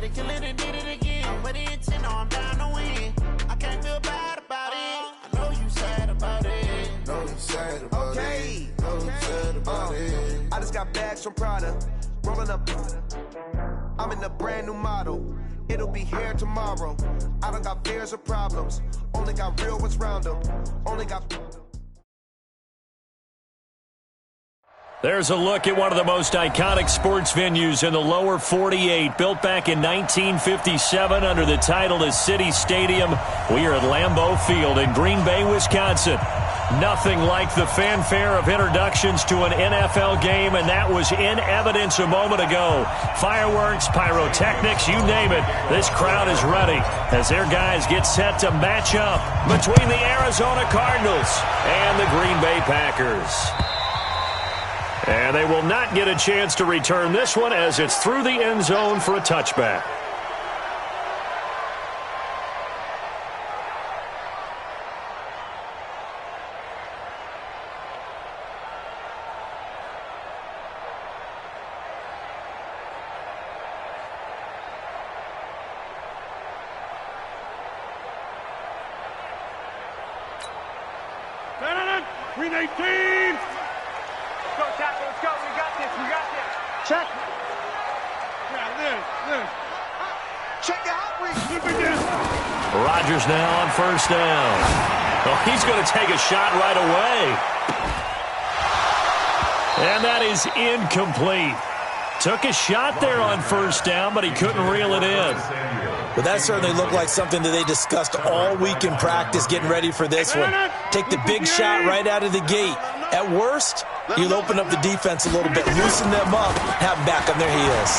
They kill it and did it again. But the intent, no, I'm down to win. I can't feel bad about it. I know you sad about it. Know you sad about it. Know you sad about it. I just got bags from Prada. Rolling up. I'm in a brand new model. It'll be here tomorrow. I don't got fears or problems. Only got real ones round them. Only got... There's a look at one of the most iconic sports venues in the lower 48. Built back in 1957 under the title of City Stadium. We are at Lambeau Field in Green Bay, Wisconsin. Nothing like the fanfare of introductions to an NFL game, and that was in evidence a moment ago. Fireworks, pyrotechnics, you name it. This crowd is ready as their guys get set to match up between the Arizona Cardinals and the Green Bay Packers. And they will not get a chance to return this one as it's through the end zone for a touchback. Green 18! Go, tackle, let's go. We got this. Check. Yeah, Liz. Check out. Rodgers now on first down. Oh, he's going to take a shot right away. And that is incomplete. Took a shot there on first down, but he couldn't reel it in. Well, that certainly looked like something that they discussed all week in practice, getting ready for this one. Take the big shot right out of the gate. At worst, you'll open up the defense a little bit, loosen them up, have them back on their heels.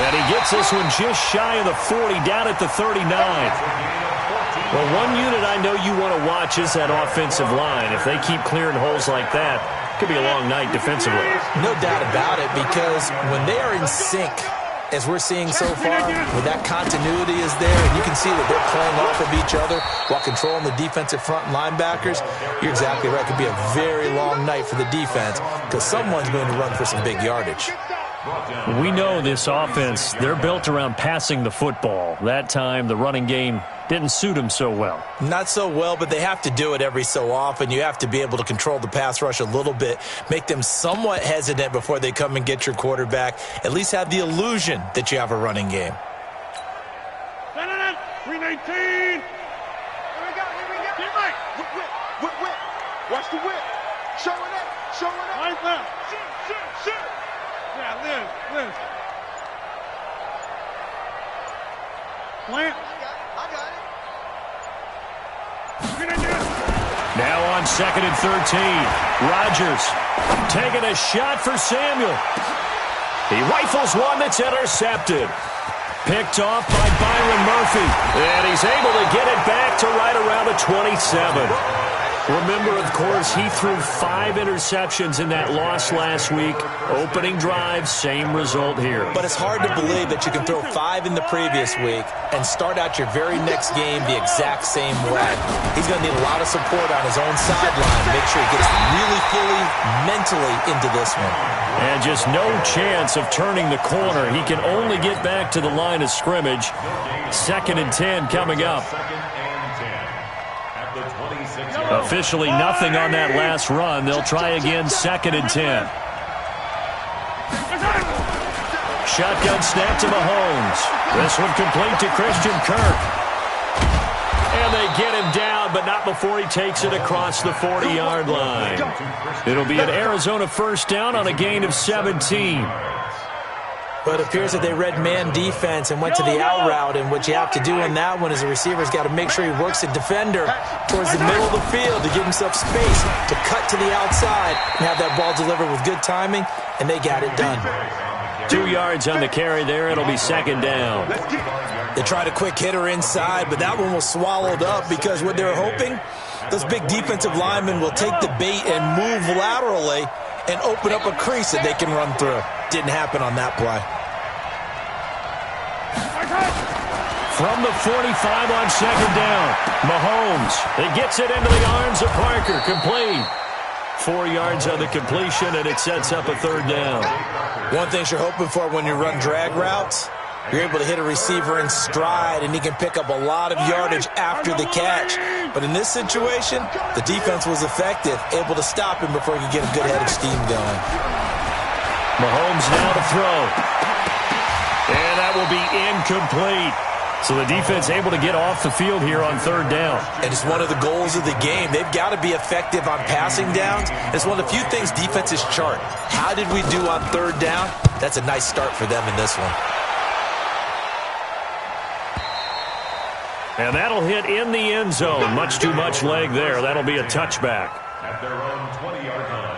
And he gets this one just shy of the 40, down at the 39. Well, one unit I know you want to watch is that offensive line. If they keep clearing holes like that, it could be a long night defensively. No doubt about it, because when they are in sync, as we're seeing so far, when that continuity is there, and you can see that they're playing off of each other while controlling the defensive front linebackers, you're exactly right. It could be a very long night for the defense because someone's going to run for some big yardage. We know this offense, they're built around passing the football. That time, the running game didn't suit them so well. Not so well, but they have to do it every so often. You have to be able to control the pass rush a little bit, make them somewhat hesitant before they come and get your quarterback, at least have the illusion that you have a running game. Green 18! Here we go. Get right. Whip. Watch the whip. Show it up. Right left. Shoot. Yeah, Liz. Plant. I got it. Now on 2nd and 13. Rodgers taking a shot for Samuel. He rifles one that's intercepted. Picked off by Byron Murphy. And he's able to get it back to right around the 27. Remember, of course, he threw 5 interceptions in that loss last week. Opening drive, same result here. But it's hard to believe that you can throw 5 in the previous week and start out your very next game the exact same way. He's going to need a lot of support on his own sideline to make sure he gets really fully mentally into this one. And just no chance of turning the corner. He can only get back to the line of scrimmage. 2nd and 10 coming up. Officially nothing on that last run. They'll try again 2nd and 10. Shotgun snap to Mahomes. This one complete to Christian Kirk. And they get him down, but not before he takes it across the 40-yard line. It'll be an Arizona first down on a gain of 17. But it appears that they read man defense and went to the out route, and what you have to do in that one is the receiver's got to make sure he works the defender towards the middle of the field to give himself space to cut to the outside and have that ball delivered with good timing, and they got it done. 2 yards on the carry there. It'll be 2nd down. They tried a quick hitter inside, but that one was swallowed up because what they're hoping, those big defensive linemen will take the bait and move laterally and open up a crease that they can run through. Didn't happen on that play. From the 45 on 2nd down, Mahomes. It gets it into the arms of Parker. Complete. 4 yards on the completion, and it sets up a 3rd down. One thing you're hoping for when you run drag routes, you're able to hit a receiver in stride, and he can pick up a lot of yardage after the catch. But in this situation, the defense was effective, able to stop him before he could get a good head of steam going. Mahomes now to throw. And that will be incomplete. So the defense able to get off the field here on 3rd down. And it's one of the goals of the game. They've got to be effective on passing downs. It's one of the few things defenses chart. How did we do on 3rd down? That's a nice start for them in this one. And that'll hit in the end zone. Much too much leg there. That'll be a touchback. At their own 20-yard line.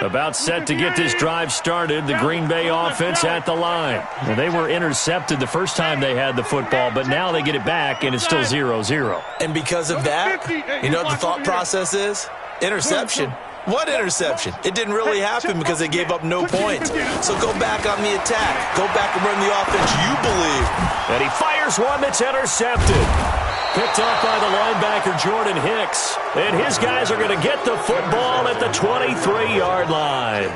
About set to get this drive started, the Green Bay offense at the line. Well, they were intercepted the first time they had the football, but now they get it back, and it's still 0-0. And because of that, you know what the thought process is? Interception. What interception? It didn't really happen because they gave up no points. So go back on the attack. Go back and run the offense you believe. And he fires one that's intercepted. Picked off by the linebacker, Jordan Hicks. And his guys are going to get the football at the 23-yard line.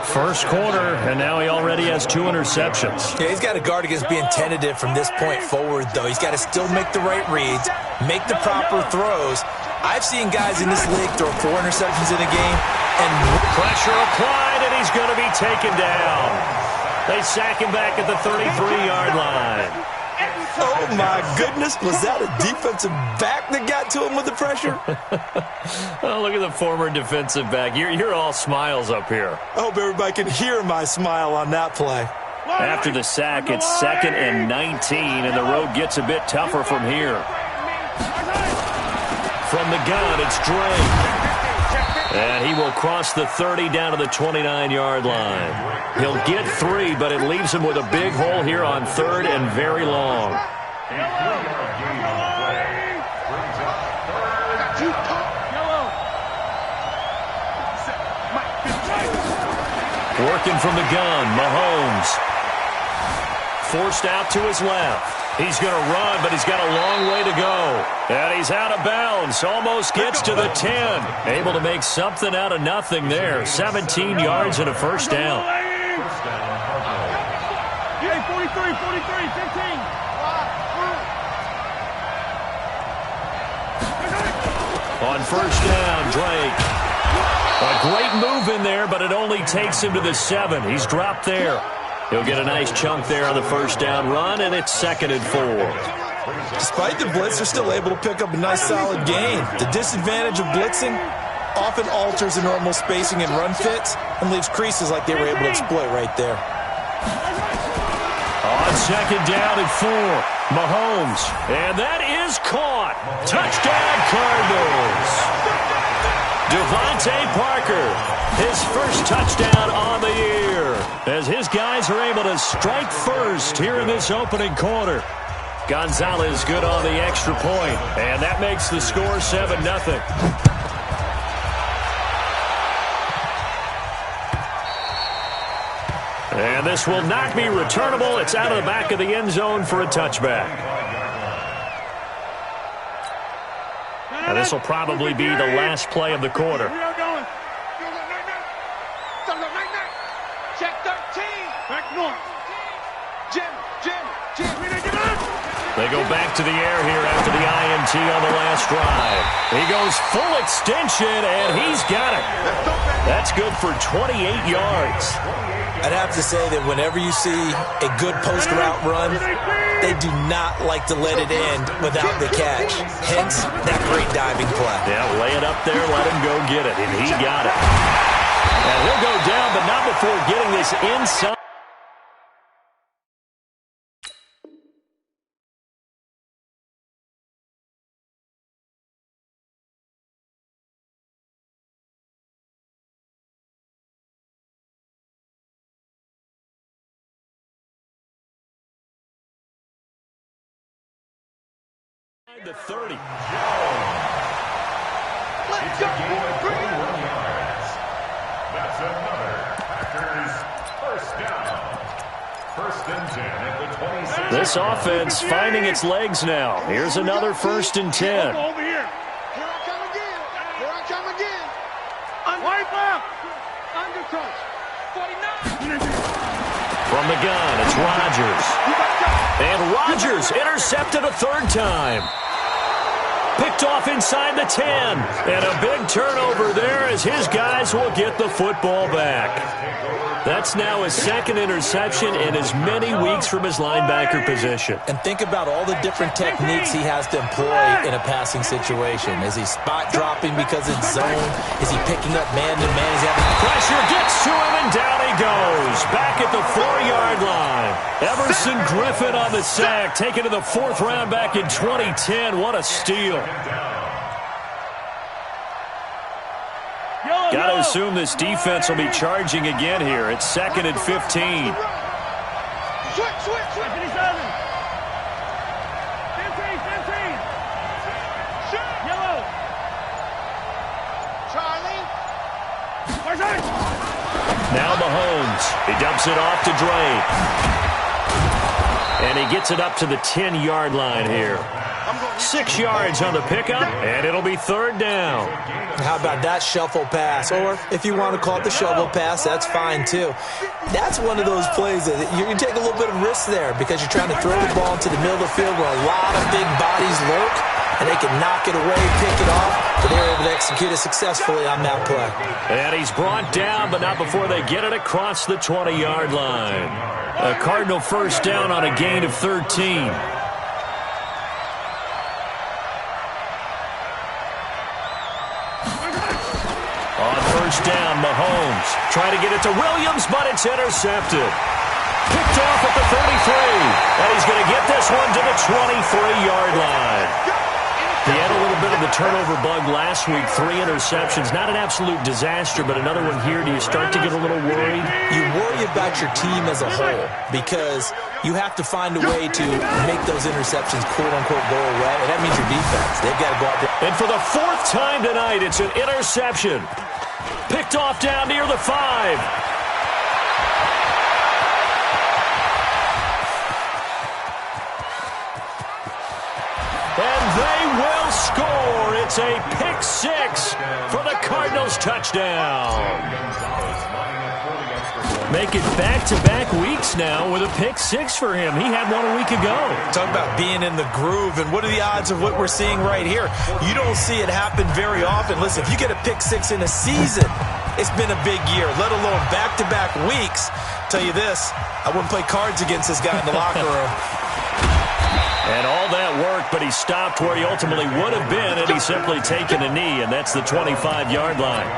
First quarter, and now he already has 2 interceptions. Yeah, he's got to guard against being tentative from this point forward, though. He's got to still make the right reads, make the proper throws. I've seen guys in this league throw 4 interceptions in a game. And pressure applied, and he's going to be taken down. They sack him back at the 33-yard line. Oh, my goodness. Was that a defensive back that got to him with the pressure? Oh, look at the former defensive back. You're all smiles up here. I hope everybody can hear my smile on that play. After the sack, it's 2nd and 19, and the road gets a bit tougher from here. From the gun, it's Drake. And he will cross the 30 down to the 29-yard line. He'll get 3, but it leaves him with a big hole here on 3rd and very long. Working from the gun, Mahomes. Forced out to his left. He's going to run, but he's got a long way to go. And he's out of bounds. Almost gets to the 10. Able to make something out of nothing there. 17 yards and a 1st down. 43, 15. On 1st down, Drake. A great move in there, but it only takes him to the 7. He's dropped there. He'll get a nice chunk there on the 1st down run, and it's 2nd and 4. Despite the blitz, they're still able to pick up a nice solid gain. The disadvantage of blitzing often alters the normal spacing and run fits and leaves creases like they were able to exploit right there. On 2nd down and 4, Mahomes. And that is caught. Touchdown, Cardinals. Devontae Parker, his first touchdown on the year, as his guys are able to strike first here in this opening quarter. Gonzalez good on the extra point, and that makes the score 7-0. And this will not be returnable. It's out of the back of the end zone for a touchback. And this will probably be the last play of the quarter. Check 13. Back north. Jim. They go back to the air here after the INT on the last drive. He goes full extension, and he's got it. That's good for 28 yards. I'd have to say that whenever you see a good post route run, they do not like to let it end without the catch. Hence, that great diving play. Yeah, lay it up there, let him go get it, and he got it. And he'll go down, but not before getting this inside. The 30. Let's go. That's another Packers first down. 1st and 10 at the 26. This offense finding its legs now. Here's another 1st and 10. Over here. From the gun, it's Rodgers. And Rodgers intercepted a third time. Picked off inside the 10. And a big turnover there as his guys will get the football back. That's now his second interception in as many weeks from his linebacker position. And think about all the different techniques he has to employ in a passing situation. Is he spot dropping because it's zone? Is he picking up man-to-man? He's having pressure, gets to him, and down he goes. Back at the 4-yard line. Everson Griffin on the sack, taken to the 4th round back in 2010. What a steal. Got to assume this defense will be charging again here. It's 2nd and 15. Switch. Yellow. Charlie. Now Mahomes. He dumps it off to Drake. And he gets it up to the 10-yard line here. 6 yards on the pickup, and it'll be 3rd down. How about that shuffle pass? Or if you want to call it the shovel pass, that's fine too. That's one of those plays that you can take a little bit of risk there because you're trying to throw the ball into the middle of the field where a lot of big bodies lurk, and they can knock it away, pick it off, but they're able to execute it successfully on that play. And he's brought down, but not before they get it across the 20-yard line. A Cardinal first down on a gain of 13. First down, Mahomes. Trying to get it to Williams, but it's intercepted. Picked off at the 33. And he's going to get this one to the 23-yard line. He had a little bit of the turnover bug last week. 3 interceptions. Not an absolute disaster, but another one here. Do you start to get a little worried? You worry about your team as a whole because you have to find a way to make those interceptions quote-unquote go away. And that means your defense. They've got to go out there. And for the 4th time tonight, it's an interception. Picked off down near the 5. And they will score. It's a pick 6 for the Cardinals touchdown. Make it back-to-back weeks now with a pick 6 for him. He had one a week ago. Talk about being in the groove, and what are the odds of what we're seeing right here? You don't see it happen very often. Listen, if you get a pick 6 in a season, it's been a big year, let alone back-to-back weeks. Tell you this, I wouldn't play cards against this guy in the locker room. And all that work, but he stopped where he ultimately would have been had he simply taken a knee, and that's the 25-yard line.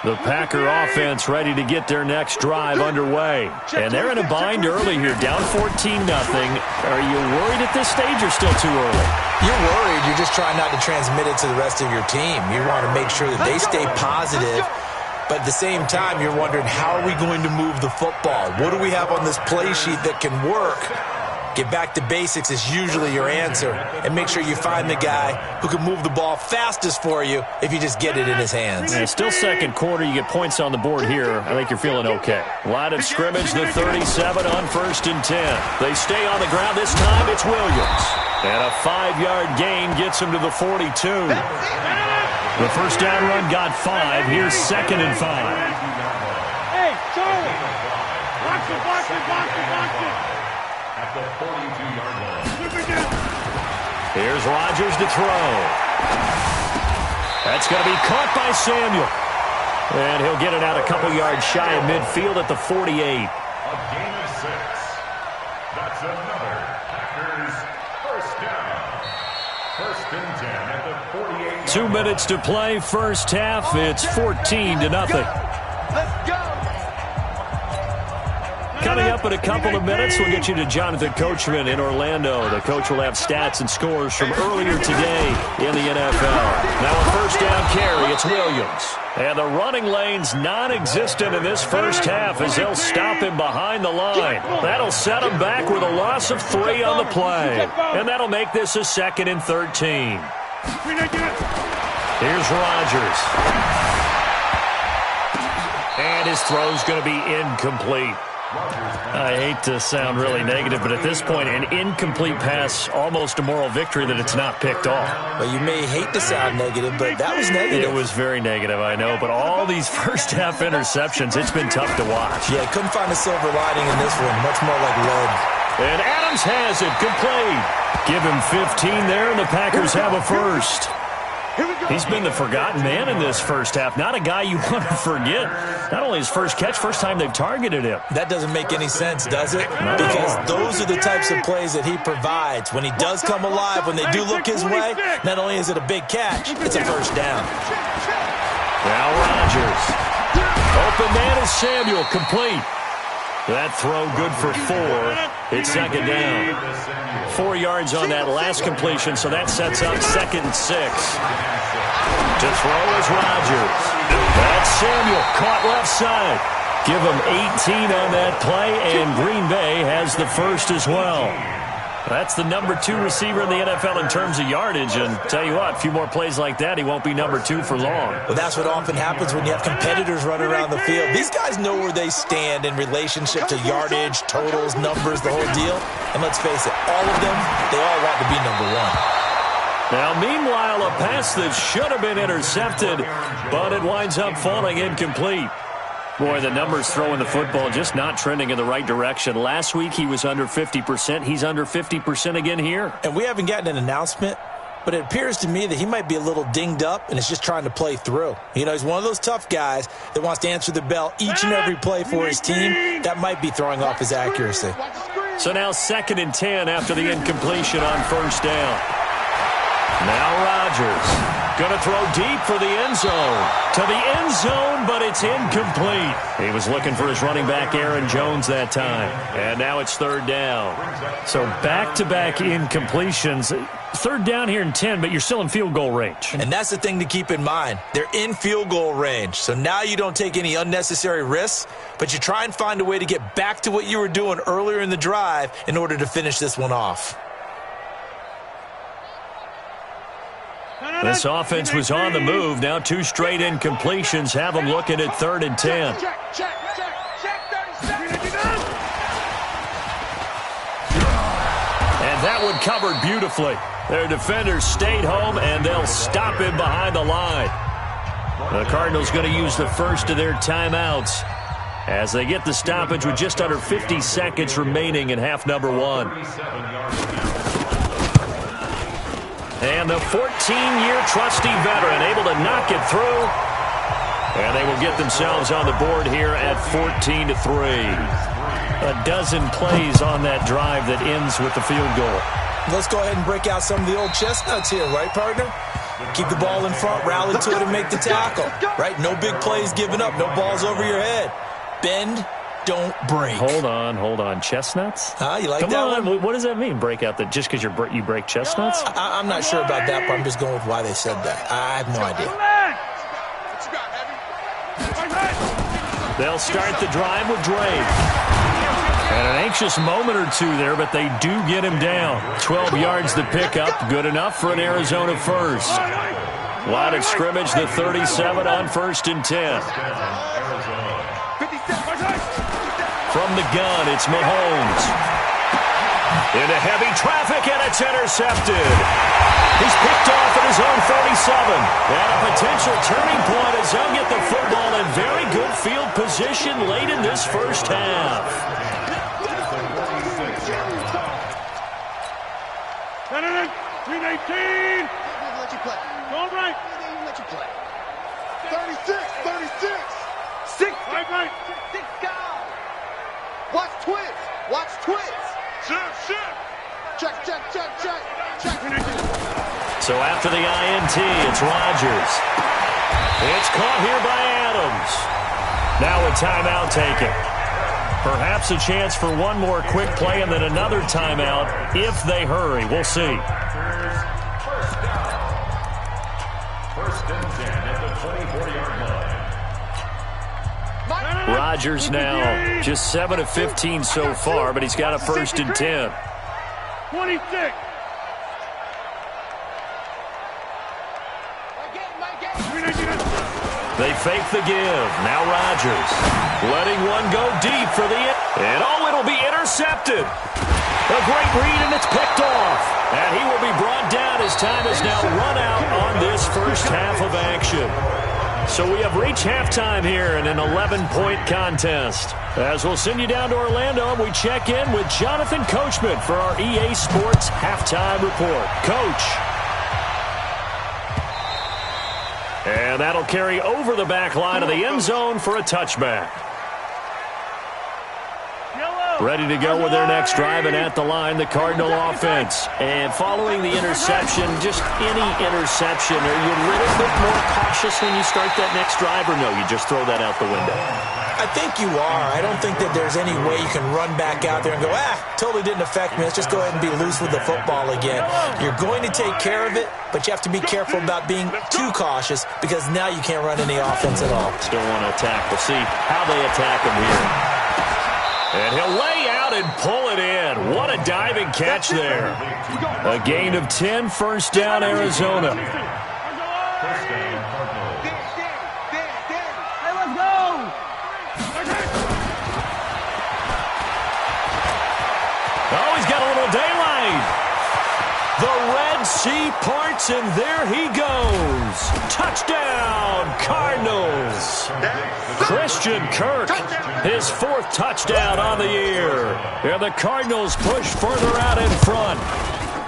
The Packer offense ready to get their next drive underway. And they're in a bind early here, down 14-0. Are you worried at this stage or still too early? You're worried. You're just trying not to transmit it to the rest of your team. You want to make sure that they stay positive. But at the same time, you're wondering, how are we going to move the football? What do we have on this play sheet that can work? Get back to basics is usually your answer. And make sure you find the guy who can move the ball fastest for you if you just get it in his hands. Yeah, still second quarter. You get points on the board here. I think you're feeling okay. Line of scrimmage, the 37 on 1st and 10. They stay on the ground. This time it's Williams. And a 5-yard gain gets him to the 42. The first down run got 5. Here's 2nd and 5. Hey, Charlie. Box it. At the 42-yard line. Here's Rodgers to throw. That's going to be caught by Samuel. And he'll get it out a couple yards shy of midfield at the 48. A gain of 6. That's another Packers first down. 1st and 10 at the 48. 2 minutes to play, first half. It's 14-0. Let's go. Coming up in a couple of minutes, we'll get you to Jonathan Coachman in Orlando. The coach will have stats and scores from earlier today in the NFL. Now a first down carry, it's Williams. And the running lane's non-existent in this first half as they'll stop him behind the line. That'll set him back with a loss of 3 on the play. And that'll make this a 2nd and 13. Here's Rodgers. And his throw's going to be incomplete. I hate to sound really negative, but at this point, an incomplete pass, almost a moral victory that it's not picked off. Well, you may hate to sound negative, but that was negative. It was very negative, I know, but all these first-half interceptions, it's been tough to watch. Yeah, couldn't find a silver lining in this one. Much more like lead. And Adams has it, complete. Give him 15 there, and the Packers have a first. He's been the forgotten man in this first half. Not a guy you want to forget. Not only his first catch, first time they've targeted him. That doesn't make any sense, does it? Because those are the types of plays that he provides. When he does come alive, when they do look his way, not only is it a big catch, it's a first down. Now Rodgers. Open man is Samuel, complete. That throw good for 4. It's second down. 4 yards on that last completion, so that sets up 2nd and 6. To throw is Rodgers. That's Samuel, caught left side. Give him 18 on that play, and Green Bay has the first as well. That's the number 2 receiver in the NFL in terms of yardage, and tell you what, a few more plays like that, he won't be number 2 for long. Well, that's what often happens when you have competitors running around the field. These guys know where they stand in relationship to yardage, totals, numbers, the whole deal. And let's face it, all of them, they all want to be number 1. Now, meanwhile, a pass that should have been intercepted, but it winds up falling incomplete. Boy, the numbers throwing the football just not trending in the right direction. Last week, he was under 50%. He's under 50% again here. And we haven't gotten an announcement, but it appears to me that he might be a little dinged up and is just trying to play through. You know, he's one of those tough guys that wants to answer the bell each and every play for his team. That might be throwing off his accuracy. So now 2nd and 10 after the incompletion on first down. Now Rodgers. Going to throw deep for the end zone. To the end zone, but it's incomplete. He was looking for his running back, Aaron Jones, that time. And now it's 3rd down. So back-to-back incompletions. 3rd down here in 10, but you're still in field goal range. And that's the thing to keep in mind. They're in field goal range. So now you don't take any unnecessary risks, but you try and find a way to get back to what you were doing earlier in the drive in order to finish this one off. This offense was on the move. Now 2 straight incompletions have them looking at 3rd and 10. And that one covered beautifully. Their defenders stayed home, and they'll stop him behind the line. The Cardinals going to use the first of their timeouts as they get the stoppage with just under 50 seconds remaining in half number 1. And the 14-year trusty veteran able to knock it through. And they will get themselves on the board here at 14-3. A dozen plays on that drive that ends with the field goal. Let's go ahead and break out some of the old chestnuts here, right, partner? Keep the ball in front, rally to it, and make the tackle. Right? No big plays given up, no balls over your head. Bend, don't break. Hold on. Chestnuts? You like Come that on. one? What does that mean, break out? Just because you break chestnuts? I'm not sure about that, but I'm just going with why they said that. I have no idea. They'll start the drive with Drake. And an anxious moment or two there, but they do get him down. 12 yards to pick up. Good enough for an Arizona first. Line of scrimmage, the 37 on 1st and 10. From the gun, it's Mahomes. Into heavy traffic, and it's intercepted. He's picked off at his own 37. And a potential turning point as they'll get the football in very good field position late in this first half. 319. All right. 36. 6. Right. 6 guys. Watch twins. Shift. Check. So after the INT, it's Rodgers. It's caught here by Adams. Now a timeout taken. Perhaps a chance for one more quick play and then another timeout if they hurry. We'll see. First and 10 at the 24-yard line. Rodgers now just 7 of 15 so far, but he's got a 1st and 10. 26. They fake the give. Now Rodgers letting one go deep for the and it'll be intercepted. A great read, and it's picked off. And he will be brought down as time is now run out on this first half of action. So we have reached halftime here in an 11-point contest. As we'll send you down to Orlando, and we check in with Jonathan Coachman for our EA Sports Halftime Report. Coach. And that'll carry over the back line of the end zone for a touchback. Ready to go with their next drive, and at the line, the Cardinal offense. And following the interception, just any interception, are you a little bit more cautious when you start that next drive, or no, you just throw that out the window? I think you are. I don't think that there's any way you can run back out there and go, totally didn't affect me. Let's just go ahead and be loose with the football again. You're going to take care of it, but you have to be careful about being too cautious because now you can't run any offense at all. Still want to attack. We'll see how they attack him here. And he'll lay out and pull it in. What a diving catch there. A gain of 10, first down, Arizona. First down, Cardinals. Hey, let's go! Oh, he's got a little daylight. The Red Sea parts, and there he goes. Touchdown, Cardinals. Christian Kirk, his fourth touchdown on the year. And the Cardinals push further out in front.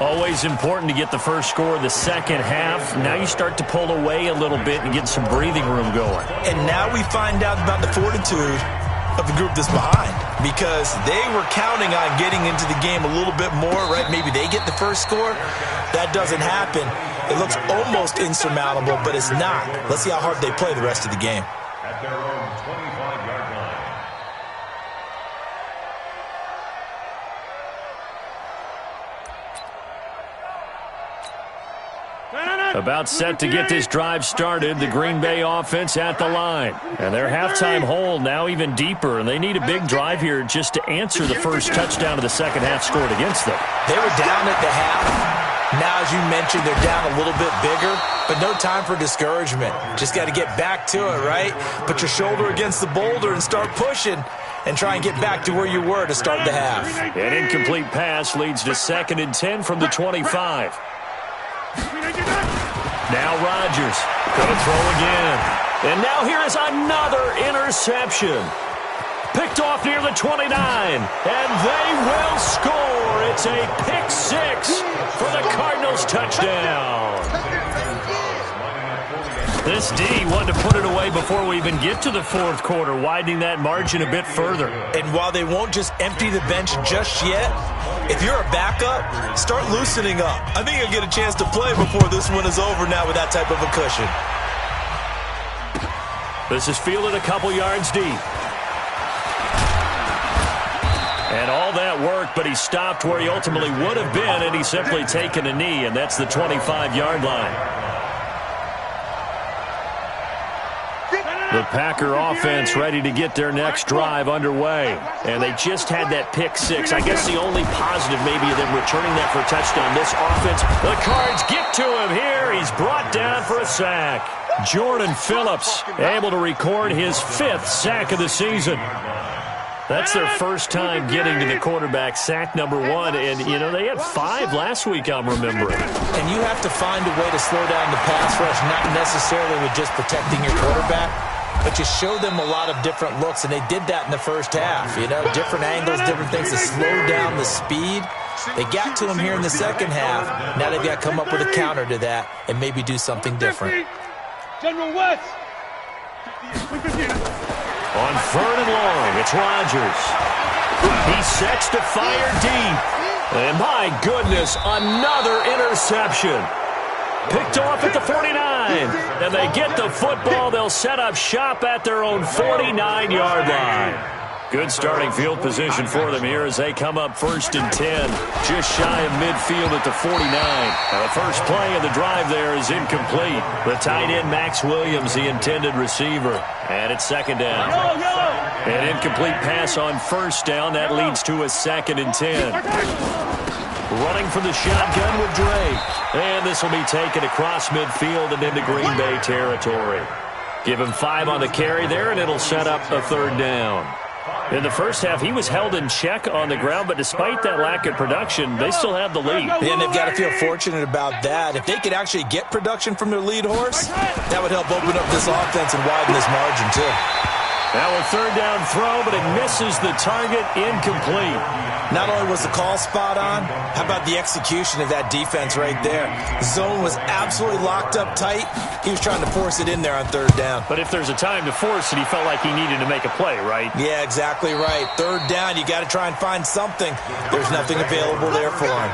Always important to get the first score of the second half. Now you start to pull away a little bit and get some breathing room going. And now we find out about the fortitude of the group that's behind, because they were counting on getting into the game a little bit more, right? Maybe they get the first score. That doesn't happen. It looks almost insurmountable, but it's not. Let's see how hard they play the rest of the game. At their own 25-yard line. About set to get this drive started, the Green Bay offense at the line. And their halftime hole now even deeper, and they need a big drive here just to answer the first touchdown of the second half scored against them. They were down at the half. Now, as you mentioned, they're down a little bit bigger, but no time for discouragement. Just got to get back to it, right? Put your shoulder against the boulder and start pushing and try and get back to where you were to start the half. An incomplete pass leads to 2nd and 10 from the 25. Now Rodgers going to throw again. And now here is another interception. Picked off near the 29. And they will score. It's a pick six for the Cardinals touchdown. This D wanted to put it away before we even get to the fourth quarter, widening that margin a bit further. And while they won't just empty the bench just yet, if you're a backup, start loosening up. I think you'll get a chance to play before this one is over now with that type of a cushion. This is fielded a couple yards deep. And all that work, but he stopped where he ultimately would have been, and he's simply taken a knee, and that's the 25-yard line. The Packer offense ready to get their next drive underway. And they just had that pick six. I guess the only positive maybe of them returning that for a touchdown. This offense, the Cards get to him here. He's brought down for a sack. Jordan Phillips able to record his 5th sack of the season. That's their first time getting to the quarterback, sack number 1. And, you know, they had 5 last week, I'm remembering. And you have to find a way to slow down the pass rush, not necessarily with just protecting your quarterback, but you show them a lot of different looks, and they did that in the first half. You know, different angles, different things to slow down the speed. They got to him here in the second half. Now they've got to come up with a counter to that and maybe do something different. General West. On 3rd and long, it's Rodgers. He sets to fire deep. And my goodness, another interception. Picked off at the 49. And they get the football. They'll set up shop at their own 49-yard line. Good starting field position for them here as they come up 1st and 10. Just shy of midfield at the 49. Now the first play of the drive there is incomplete. The tight end, Max Williams, the intended receiver. And it's 2nd down. An incomplete pass on 1st down. That leads to a 2nd and 10. Running from the shotgun with Drake. And this will be taken across midfield and into Green Bay territory. Give him 5 on the carry there, and it'll set up a 3rd down. In the first half, he was held in check on the ground, but despite that lack of production, they still have the lead. And they've got to feel fortunate about that. If they could actually get production from their lead horse, that would help open up this offense and widen this margin, too. Now a 3rd down throw, but it misses the target, incomplete. Not only was the call spot on, how about the execution of that defense right there? The zone was absolutely locked up tight. He was trying to force it in there on 3rd down. But if there's a time to force it, he felt like he needed to make a play, right? Yeah, exactly right. 3rd down, you got to try and find something. There's nothing available there for him.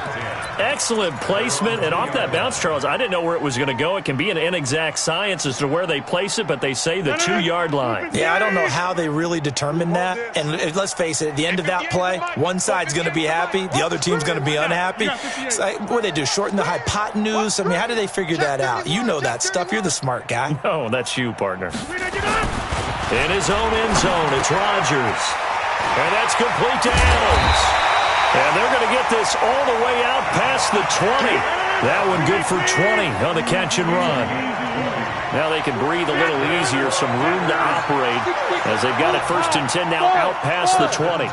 Excellent placement, and off that bounce, Charles, I didn't know where it was going to go. It can be an inexact science as to where they place it, but they say the 2-yard line. Yeah, I don't know how they really determined that. And let's face it, at the end of that play, one side's going to be happy, the other team's going to be unhappy. So, what do they do, shorten the hypotenuse? I mean, how do they figure that out? You know that stuff. You're the smart guy. No, that's you, partner. In his own end zone, it's Rodgers. And that's complete to Adams. And they're going to get this all the way out past the 20. That one good for 20 on the catch and run. Now they can breathe a little easier, some room to operate as they've got it 1st and 10 now out past the 20.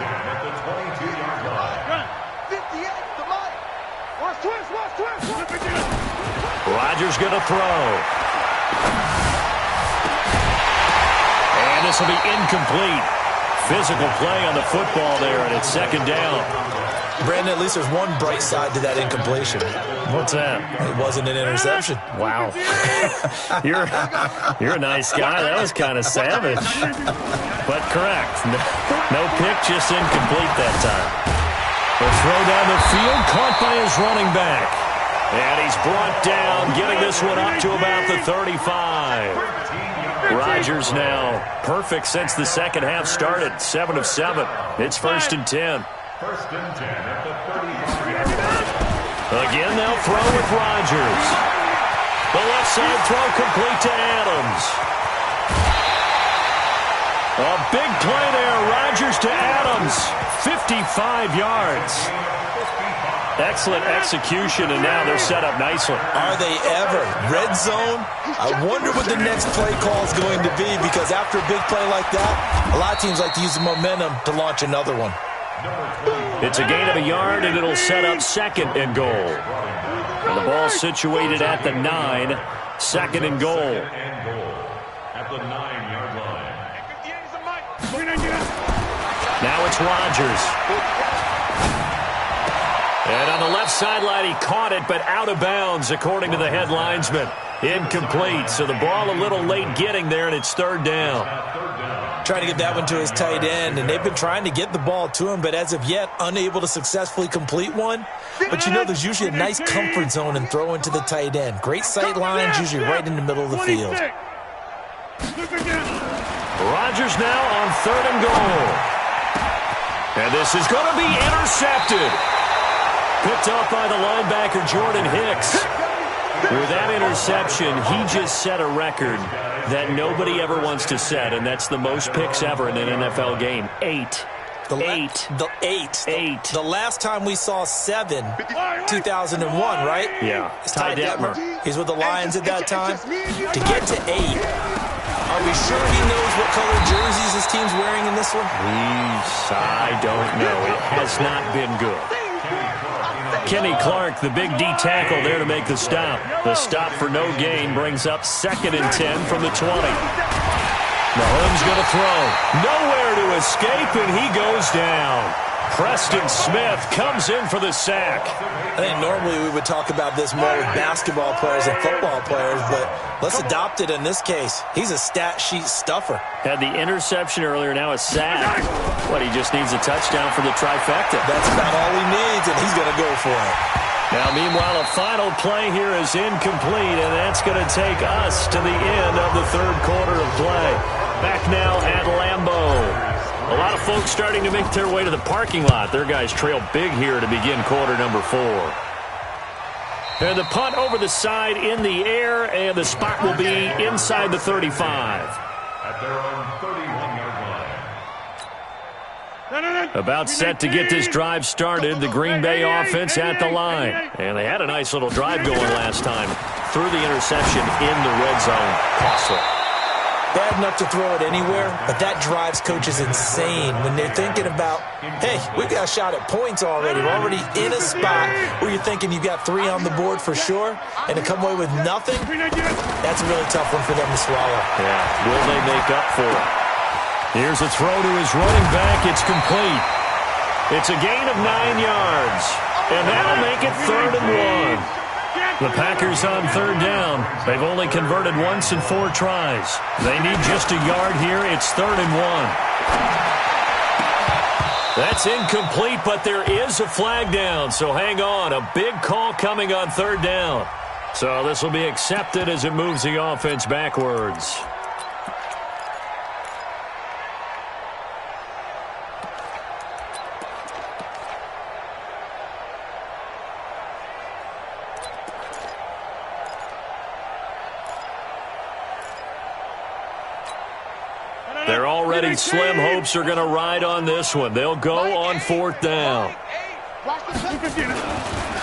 Rodgers going to throw. And this will be incomplete. Physical play on the football there, and it's 2nd down. Brandon, at least there's one bright side to that incompletion. What's that? It wasn't an interception. Wow. You're a nice guy. That was kind of savage. But correct. No pick, just incomplete that time. The throw down the field, caught by his running back. And he's brought down, getting this one up to about the 35. Rodgers now perfect since the second half started. 7 of 7. It's 1st and 10. 1st and 10 at the 35. Again, they'll throw with Rodgers. The left side throw complete to Adams. A big play there. Rodgers to Adams. 55 yards. Excellent execution, and now they're set up nicely. Are they ever? Red zone? I wonder what the next play call is going to be, because after a big play like that, a lot of teams like to use the momentum to launch another one. It's a gain of a yard, and it'll set up 2nd and goal. And the ball situated at the 9, 2nd and goal. At the 9-yard line. Now it's Rodgers. And on the left sideline, he caught it, but out of bounds, according to the head linesman. Incomplete, so the ball a little late getting there, and it's 3rd down. Trying to get that one to his tight end, and they've been trying to get the ball to him, but as of yet, unable to successfully complete one. But you know, there's usually a nice comfort zone in throwing to the tight end. Great sight lines, usually right in the middle of the field. Rodgers now on 3rd and goal. And this is going to be intercepted. Picked up by the linebacker, Jordan Hicks. With that interception, he just set a record that nobody ever wants to set, and that's the most picks ever in an NFL game. 8. The last time we saw 7, 2001, right? Yeah. It's Ty Detmer. He's with the Lions at that time. To get to 8, are we sure he knows what color jerseys his team's wearing in this one? I don't know. It has not been good. Kenny Clark, the big D tackle there to make the stop. The stop for no gain brings up 2nd and 10 from the 20. Mahomes going to throw. Nowhere to escape, and he goes down. Preston Smith comes in for the sack. I think normally we would talk about this more with basketball players and football players, but let's adopt it in this case. He's a stat sheet stuffer. Had the interception earlier, now a sack. What, he just needs a touchdown for the trifecta. That's about all he needs, and he's going to go for it. Now, meanwhile, a final play here is incomplete, and that's going to take us to the end of the 3rd quarter of play. Back now at Lambeau. A lot of folks starting to make their way to the parking lot. Their guys trail big here to begin quarter number 4. And the punt over the side in the air, and the spot will be inside the 35. At their own 31-yard line. About set to get this drive started, the Green Bay offense at the line. And they had a nice little drive going last time. Through the interception in the red zone. Costly. bad enough to throw it anywhere, but that drives coaches insane when they're thinking about, hey, we've got a shot at points already. We're already in a spot where you're thinking you've got 3 on the board for sure, and to come away with nothing, that's a really tough one for them to swallow. Yeah, will they make up for it? Here's a throw to his running back. It's complete. It's a gain of 9 yards, and that'll make it 3rd and 1. The Packers on 3rd down. They've only converted once in 4 tries. They need just a yard here. It's 3rd and 1. That's incomplete, but there is a flag down, so hang on. A big call coming on 3rd down. So this will be accepted as it moves the offense backwards. They're already slim hopes are going to ride on this one. They'll go on 4th down.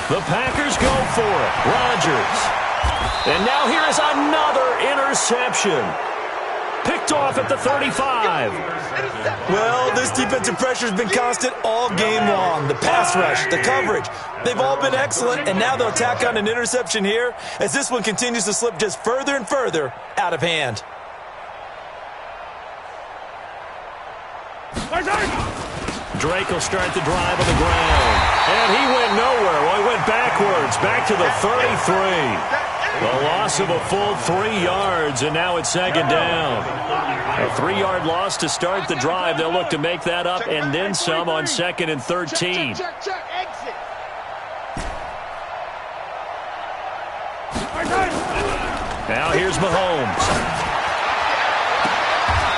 The Packers go for it. Rodgers. And now here is another interception. Picked off at the 35. Well, this defensive pressure has been constant all game long. The pass rush, the coverage, they've all been excellent, and now they'll tack on an interception here as this one continues to slip just further and further out of hand. Drake will start the drive on the ground. And he went nowhere. Well, he went backwards, back to the 33. The loss of a full 3 yards, and now it's 2nd down. A 3-yard loss to start the drive. They'll look to make that up and then some on 2nd and 13. Now here's Mahomes.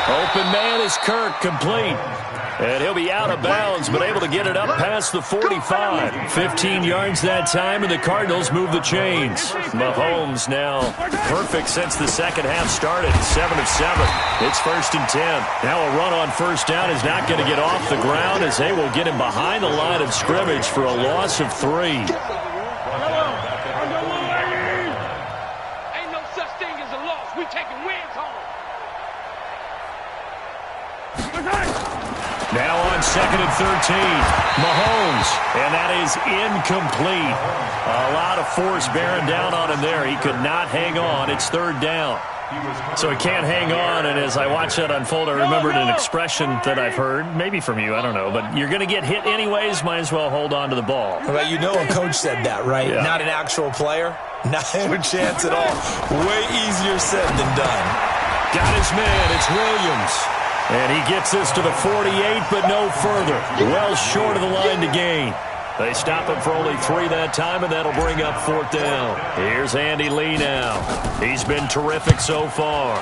Open man is Kirk, complete. And he'll be out of bounds, but able to get it up past the 45. 15 yards that time, and the Cardinals move the chains. Mahomes now perfect since the second half started. 7 of 7. It's 1st and 10. Now a run on 1st down is not going to get off the ground as they will get him behind the line of scrimmage for a loss of 3. Ain't no such thing as a loss. We taking wins home. Now on 2nd and 13, Mahomes, and that is incomplete. A lot of force bearing down on him there. He could not hang on. It's 3rd down. So he can't hang on, and as I watched that unfold, I remembered an expression that I've heard, maybe from you, I don't know, but you're going to get hit anyways, might as well hold on to the ball. Well, you know a coach said that, right? Yeah. Not an actual player. Not a chance at all. Way easier said than done. Got his man. It's Williams. And he gets this to the 48, but no further. Well short of the line to gain. They stop him for only 3 that time, and that'll bring up 4th down. Here's Andy Lee now. He's been terrific so far.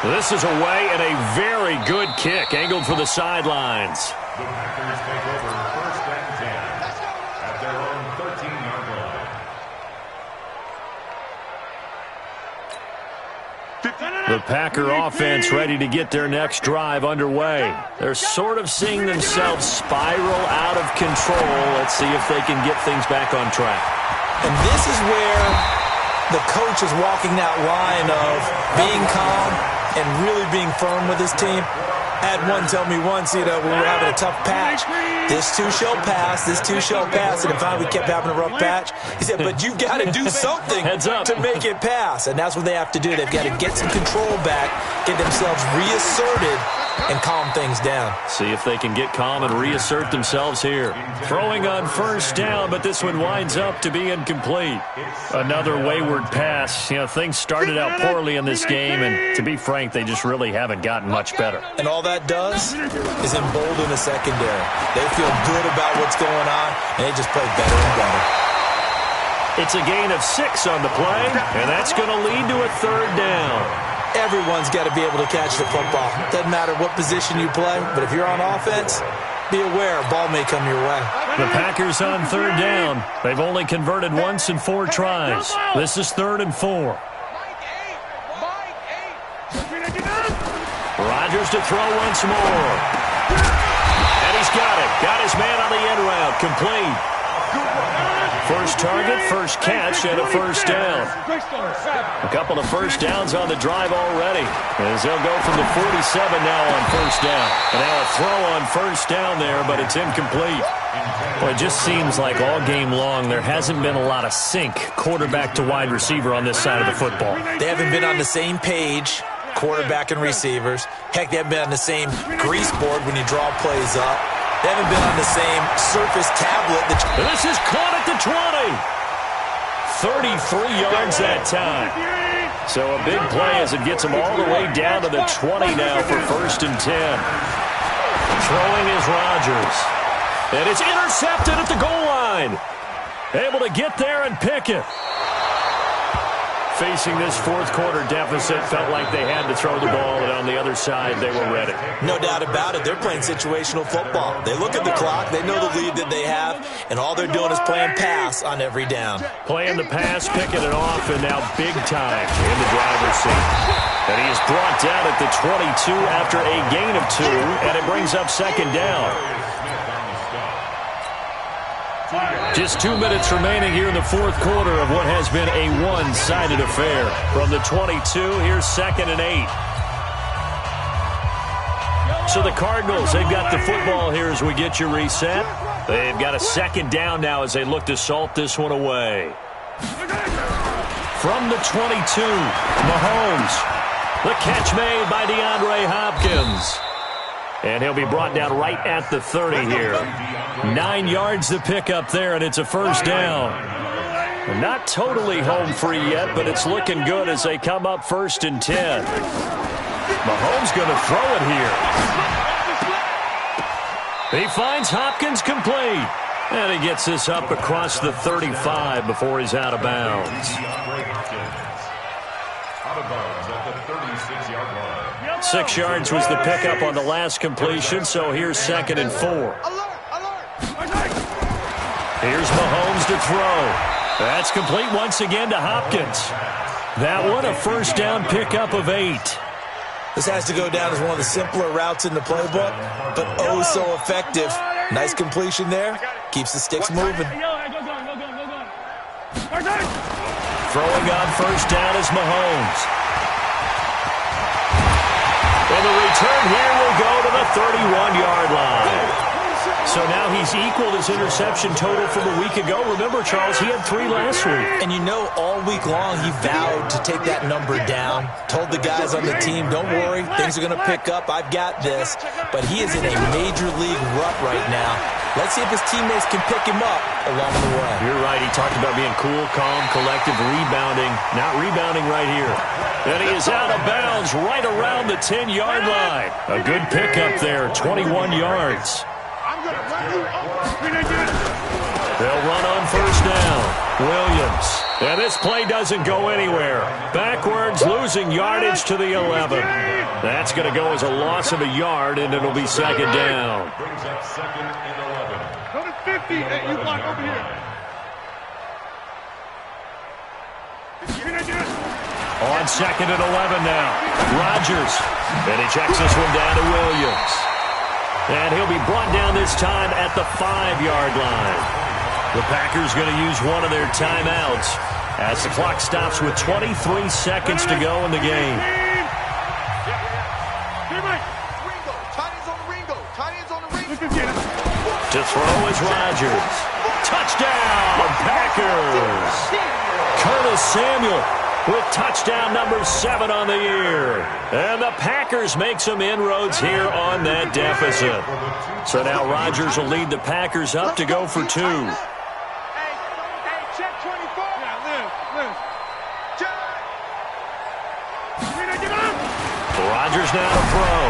This is away and a very good kick, angled for the sidelines. The Packers take over 1st and 10 at their own 13-yard line. The Packer offense ready to get their next drive underway. They're sort of seeing themselves spiral out of control. Let's see if they can get things back on track. And this is where the coach is walking that line of being calm and really being firm with his team. I had one tell me once, we were having a tough patch. This too shall pass, this too shall pass. And finally we kept having a rough patch. He said, but you've got to do something to make it pass. And that's what they have to do. They've got to get some control back, get themselves reasserted, and calm things down. See if they can get calm and reassert themselves here. Throwing on 1st down, but this one winds up to be incomplete. Another wayward pass. You know, things started out poorly in this game, and to be frank, they just really haven't gotten much better. And all that does is embolden the secondary. They feel good about what's going on, and they just play better and better. It's a gain of 6 on the play, and that's going to lead to a 3rd down. Everyone's got to be able to catch the football. Doesn't matter what position you play, but if you're on offense, be aware a ball may come your way. The Packers on 3rd down. They've only converted once in 4 tries. This is 3rd and 4. Rodgers to throw once more. And he's got it. Got his man on the end route. Complete. First target, first catch, and a first down. A couple of first downs on the drive already, as they'll go from the 47 now on first down. And now a throw on first down there, but it's incomplete. Well, it just seems like all game long there hasn't been a lot of sync quarterback to wide receiver on this side of the football. They haven't been on the same page, quarterback and receivers. Heck, they haven't been on the same grease board when you draw plays up. They haven't been on the same Surface tablet. This is caught at the 20. 33 yards that time. So a big play as it gets them all the way down to the 20 now for first and 10. Throwing is Rodgers. And it's intercepted at the goal line. Able to get there and pick it. Facing this fourth quarter deficit, felt like they had to throw the ball, and on the other side, they were ready. No doubt about it. They're playing situational football. They look at the clock. They know the lead that they have, and all they're doing is playing pass on every down. Playing the pass, picking it off, and now big time in the driver's seat. And he is brought down at the 22 after a gain of 2, and it brings up second down. Just 2 minutes remaining here in the fourth quarter of what has been a one-sided affair. From the 22, here's second and 8. So the Cardinals, they've got the football here as we get you reset. They've got a second down now as they look to salt this one away. From the 22, Mahomes. The catch made by DeAndre Hopkins. And he'll be brought down right at the 30 here. 9 yards to pick up there, and it's a first down. Not totally home free yet, but it's looking good as they come up first and 10. Mahomes going to throw it here. He finds Hopkins complete. And he gets this up across the 35 before he's out of bounds. Out of bounds at the 36-yard line. 6 yards was the pickup on the last completion, so here's second and 4. Here's Mahomes to throw. That's complete once again to Hopkins. That one a first down pickup of 8. This has to go down as one of the simpler routes in the playbook, but oh so effective. Nice completion there. Keeps the sticks moving. Throwing on first down is Mahomes. And the return here will go to the 31-yard line. So now he's equaled his interception total from a week ago. Remember, Charles, he had 3 last week. And you know, all week long he vowed to take that number down. Told the guys on the team, don't worry, things are going to pick up. I've got this. But he is in a major league rut right now. Let's see if his teammates can pick him up along the way. You're right. He talked about being cool, calm, collective, rebounding. Not rebounding right here. And he is out of bounds right around the 10-yard line. A good pickup there, 21 yards. They'll run on first down. Williams. And this play doesn't go anywhere. Backwards, losing yardage to the 11. That's going to go as a loss of a yard, and it'll be second down. Brings up second and 11. Go to 50. Hey, you block over here. On second and 11 now. Rodgers. And he checks this one down to Williams. And he'll be brought down this time at the 5-yard line. The Packers going to use one of their timeouts as the clock stops with 23 seconds to go in the game. To throw is Rodgers. Touchdown, Packers! Curtis Samuel with touchdown number 7 on the year. And the Packers make some inroads here on that deficit. So now Rodgers will lead the Packers up to go for 2. Rodgers now to throw.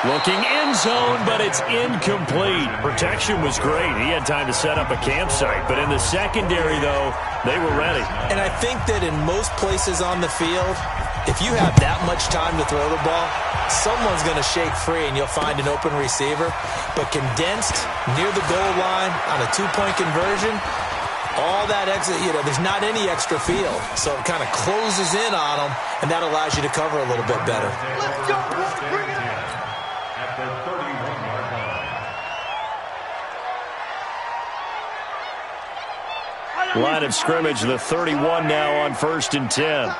Looking end zone, but it's incomplete. Protection was great. He had time to set up a campsite. But in the secondary, though, they were ready. And I think that in most places on the field, if you have that much time to throw the ball, someone's going to shake free and you'll find an open receiver. But condensed near the goal line on a 2-point conversion, all that extra, there's not any extra field. So it kind of closes in on them, and that allows you to cover a little bit better. Let's go, bring it in. At the 31-yard line. Line of scrimmage, the 31 now on 1st and 10. A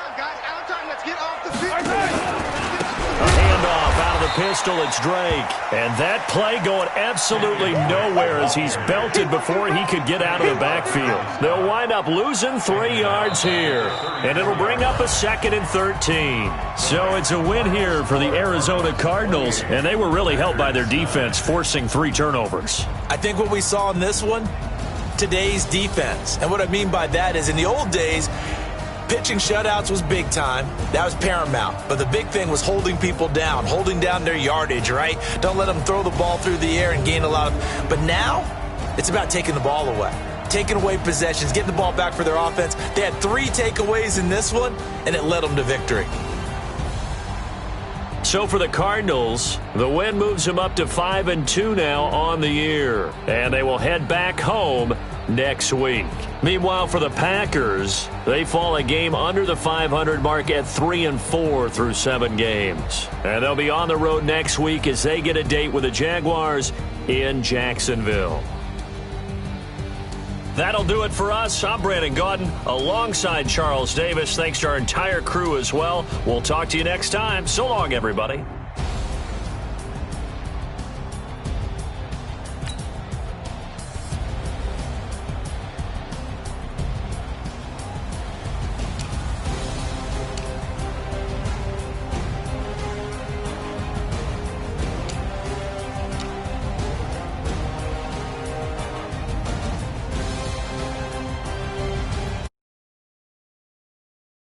handoff out of the pistol. It's Drake. And that play going absolutely nowhere as he's belted before he could get out of the backfield. They'll wind up losing 3 yards here. And it'll bring up a 2nd and 13. So it's a win here for the Arizona Cardinals. And they were really helped by their defense, forcing 3 turnovers. I think what we saw in this one, today's defense. And what I mean by that is in the old days, pitching shutouts was big time. That was paramount. But the big thing was holding people down, holding down their yardage, right? Don't let them throw the ball through the air and gain a lot of... But now, it's about taking the ball away. Taking away possessions, getting the ball back for their offense. They had 3 takeaways in this one, and it led them to victory. So for the Cardinals, the win moves them up to 5-2 now on the year. And they will head back home next week. Meanwhile, for the Packers, they fall a game under the 500 mark at 3-4 through 7 games. And they'll be on the road next week as they get a date with the Jaguars in Jacksonville. That'll do it for us. I'm Brandon Gaudin alongside Charles Davis. Thanks to our entire crew as well. We'll talk to you next time. So long, everybody.